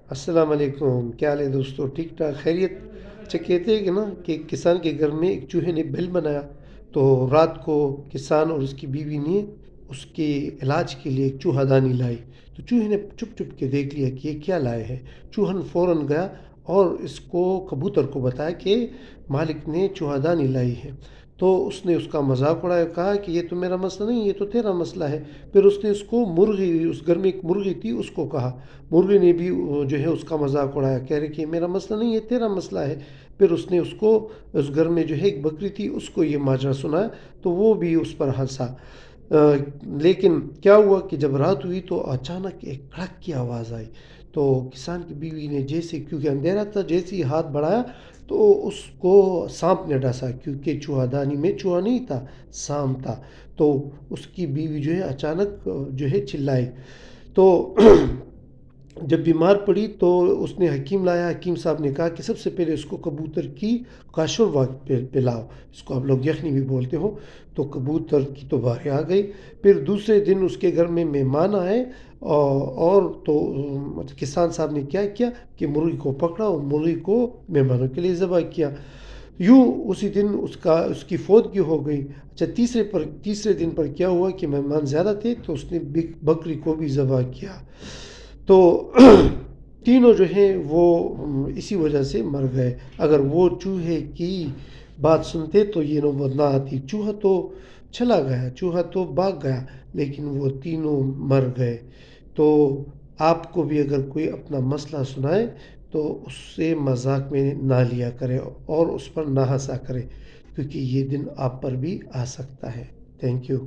السلام علیکم، کیا حال ہے دوستو؟ ٹھیک ٹھاک، خیریت؟ اچھا، کہتے ہیں کہ نا کہ ایک کسان کے گھر میں ایک چوہے نے بل بنایا، تو رات کو کسان اور اس کی بیوی نے اس کے علاج کے لیے ایک چوہا دانی لائی۔ تو چوہے نے چھپ چھپ کے دیکھ لیا کہ یہ کیا لائے ہیں۔ چوہن فوراً گیا اور اس کو کبوتر کو بتایا کہ مالک نے چوہا دانی لائی ہے۔ تو اس نے اس کا مذاق اڑایا، کہا کہ یہ تو میرا مسئلہ نہیں، یہ تو تیرا مسئلہ ہے۔ پھر اس نے اس کو مرغی، اس گھر میں ایک مرغی تھی، اس کو کہا۔ مرغی نے بھی جو ہے اس کا مذاق اڑایا، کہہ رہے کہ یہ میرا مسئلہ نہیں ہے، تیرا مسئلہ ہے۔ پھر اس نے اس کو، اس گھر میں جو ہے ایک بکری تھی، اس کو یہ ماجرا سنایا، تو وہ بھی اس پر ہنسا۔ لیکن کیا ہوا کہ جب رات ہوئی تو اچانک ایک کڑک کی آواز آئی۔ تو کسان کی بیوی نے جیسے، کیونکہ اندھیرا تھا، جیسے ہی ہاتھ بڑھایا تو اس کو سانپ نے ڈسا، کیونکہ چوہا دانی میں چوہا نہیں تھا، سانپ تھا۔ تو اس کی بیوی جو ہے اچانک جو ہے چلائی۔ تو جب بیمار پڑی تو اس نے حکیم لایا۔ حکیم صاحب نے کہا کہ سب سے پہلے اس کو کبوتر کی قاشور پلاؤ، اس کو آپ لوگ یخنی بھی بولتے ہو۔ تو کبوتر کی تو باری آ گئی۔ پھر دوسرے دن اس کے گھر میں مہمان آئے، اور تو کسان صاحب نے کیا کیا کہ مرغی کو پکڑا اور مرغی کو مہمانوں کے لیے ذبح کیا۔ یوں اسی دن اس کی فوتگی ہو گئی۔ اچھا، تیسرے دن پر کیا ہوا کہ مہمان زیادہ تھے تو اس نے بکری کو بھی ذبح کیا۔ تو تینوں جو ہیں وہ اسی وجہ سے مر گئے۔ اگر وہ چوہے کی بات سنتے تو یہ نوبت نہ آتی۔ چوہا تو چلا گیا، چوہا تو بھاگ گیا، لیکن وہ تینوں مر گئے۔ تو آپ کو بھی اگر کوئی اپنا مسئلہ سنائے تو اس سے مذاق میں نہ لیا کرے اور اس پر نہ ہنسا کرے، کیونکہ یہ دن آپ پر بھی آ سکتا ہے۔ Thank you.